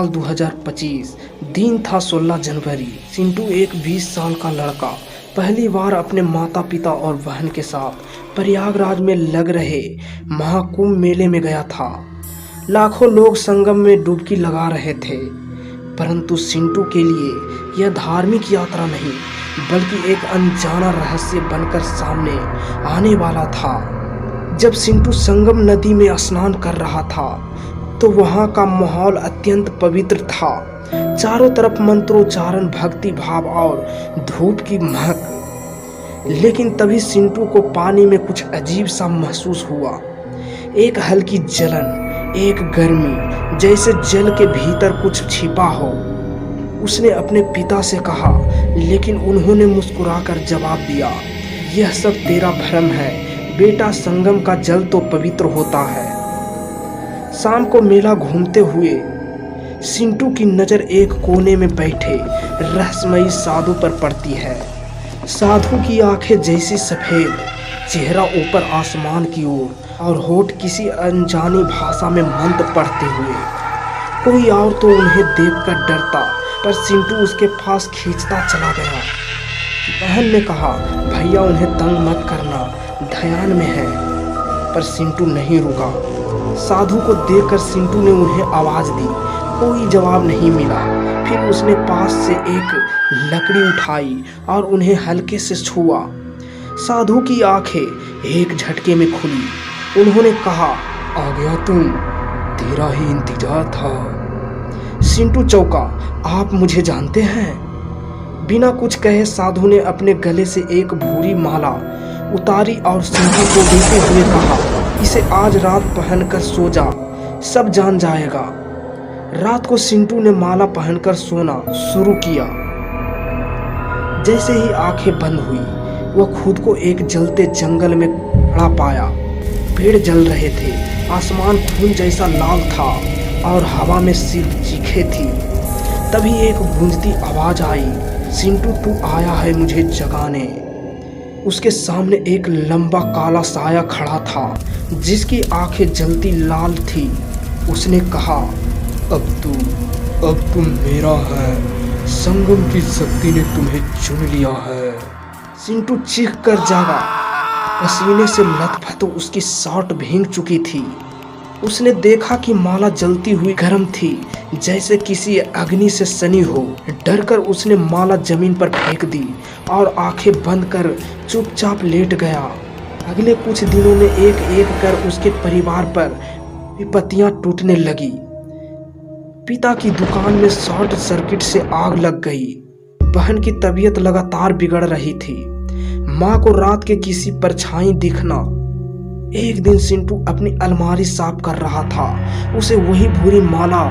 साल 2025। दिन था 16 जनवरी। चिंटू एक 20 साल का लड़का पहली बार अपने माता पिता और बहन के साथ प्रयागराज में लग रहे महाकुंभ मेले में गया था। लाखों लोग संगम में डुबकी लगा रहे थे, परंतु चिंटू के लिए यह धार्मिक यात्रा नहीं बल्कि एक अनजाना रहस्य बनकर सामने आने वाला था। जब चिंटू संगम नदी में स्नान कर रहा था तो वहाँ का माहौल अत्यंत पवित्र था। चारों तरफ मंत्रोच्चारण, भक्ति भाव और धूप की महक। लेकिन तभी चिंटू को पानी में कुछ अजीब सा महसूस हुआ। एक हल्की जलन, एक गर्मी, जैसे जल के भीतर कुछ छिपा हो। उसने अपने पिता से कहा, लेकिन उन्होंने मुस्कुराकर जवाब दिया, यह सब तेरा भ्रम है बेटा, संगम का जल तो पवित्र होता है। शाम को मेला घूमते हुए चिंटू की नज़र एक कोने में बैठे रहस्यमयी साधु पर पड़ती है। साधु की आंखें जैसी सफ़ेद, चेहरा ऊपर आसमान की ओर और होठ किसी अनजानी भाषा में मंत्र पढ़ते हुए। कोई और तो उन्हें देखकर डरता, पर चिंटू उसके पास खींचता चला गया। बहन ने कहा, भैया उन्हें तंग मत करना, ध्यान में है। पर चिंटू नहीं रुका। साधु को देखकर चिंटू ने उन्हें आवाज़ दी। कोई जवाब नहीं मिला। फिर उसने पास से एक लकड़ी उठाई और उन्हें हल्के से छुआ। साधु की आंखें एक झटके में खुली। उन्होंने कहा, आ गया तुम, तेरा ही इंतजार था। चिंटू चौंका, आप मुझे जानते हैं? बिना कुछ कहे साधु ने अपने गले से एक भूरी माला उतारी और चिंटू को देते हुए कहा, इसे आज रात पहनकर सो जा, सब जान जाएगा। रात को चिंटू ने माला पहनकर सोना शुरू किया। जैसे ही आंखें बंद हुई, वह खुद को एक जलते जंगल में खड़ा पाया। पेड़ जल रहे थे, आसमान खून जैसा लाल था और हवा में सिर्फ चीखें थी। तभी एक गूंजती आवाज आई, चिंटू तू आया है मुझे जगाने। उसके सामने एक लंबा काला साया खड़ा था जिसकी आंखें जलती लाल थी। उसने कहा, अब तुम मेरा है, संगम की शक्ति ने तुम्हें चुन लिया है। चिंटू चीख कर जागा। पसीने से लथपथ उसकी शर्ट भीग चुकी थी। उसने देखा कि माला जलती हुई गर्म थी, जैसे किसी अग्नि से सनी हो। डरकर उसने माला जमीन पर फेंक दी और आंखें बंद कर चुपचाप लेट गया। अगले कुछ दिनों में एक एक कर उसके परिवार पर विपत्तियां टूटने लगी। पिता की दुकान में शॉर्ट सर्किट से आग लग गई। बहन की तबीयत लगातार बिगड़ रही थी। माँ को रात के किसी परछाई दिखना। एक दिन चिंटू अपनी अलमारी साफ कर रहा था, उसे वही भूरी माला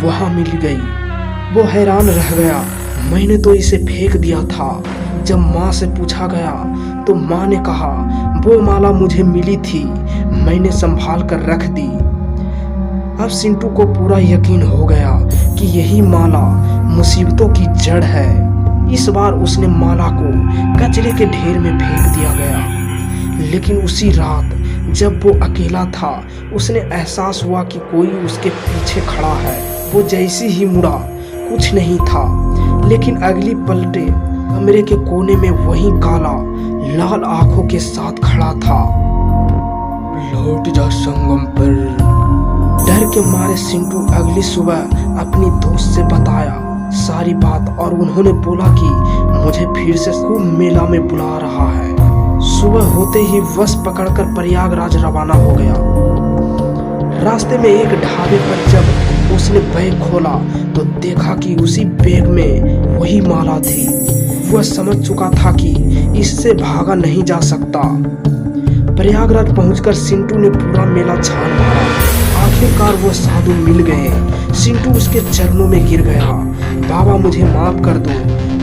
वहां मिल गई। वो हैरान रह गया, मैंने तो इसे फेंक दिया था। जब माँ से पूछा गया तो माँ ने कहा, वो माला मुझे मिली थी, मैंने संभाल कर रख दी। अब चिंटू को पूरा यकीन हो गया कि यही माला मुसीबतों की जड़ है। इस बार उसने माला को कचरे के ढेर में फेंक दिया गया। लेकिन उसी रात जब वो अकेला था, उसने एहसास हुआ कि कोई उसके पीछे खड़ा है। वो जैसे ही मुड़ा, कुछ नहीं था, लेकिन अगली पलटे कमरे के कोने में वही काला लाल आंखों के साथ खड़ा था। लौट जा संगम पर। डर के मारे चिंटू अगली सुबह अपनी दोस्त से बताया सारी बात और उन्होंने बोला कि मुझे फिर से कुंभ मेला में बुला रहा है। सुबह होते ही बस पकड़कर प्रयागराज रवाना हो गया। रास्ते में एक ढाबे पर जब उसने बैग खोला तो देखा कि उसी बैग में वही माला थी। वह समझ चुका था कि इससे भागा नहीं जा सकता। प्रयागराज पहुंचकर चिंटू ने पूरा मेला छान मारा। आखिरकार वो साधु मिल गए। चिंटू उसके चरणों में गिर गया। बाबा मुझे माफ कर दो,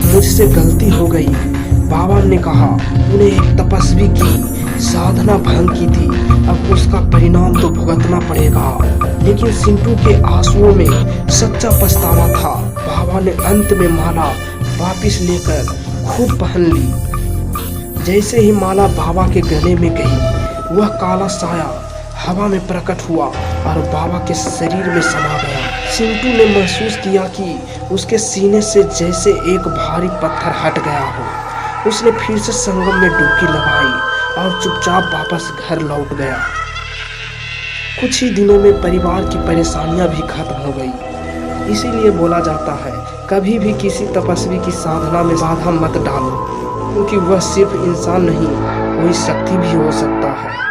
मुझसे गलती हो गई। बाबा ने कहा, तूने एक तपस्वी की साधना भंग की थी, अब उसका परिणाम तो भुगतना पड़ेगा। लेकिन चिंटू के आंसुओं में सच्चा पछतावा था। बाबा ने अंत में माला वापिस लेकर खुद पहन ली। जैसे ही माला बाबा के गले में गई, वह काला साया हवा में प्रकट हुआ और बाबा के शरीर में समा गया। चिंटू ने महसूस किया कि उसके सीने से जैसे एक भारी पत्थर हट गया हो। उसने फिर से संगम में डुबकी लगाई और चुपचाप वापस घर लौट गया। कुछ ही दिनों में परिवार की परेशानियां भी खत्म हो गई। इसीलिए बोला जाता है, कभी भी किसी तपस्वी की साधना में बाधा मत डालो, क्योंकि वह सिर्फ इंसान नहीं, कोई शक्ति भी हो सकता है।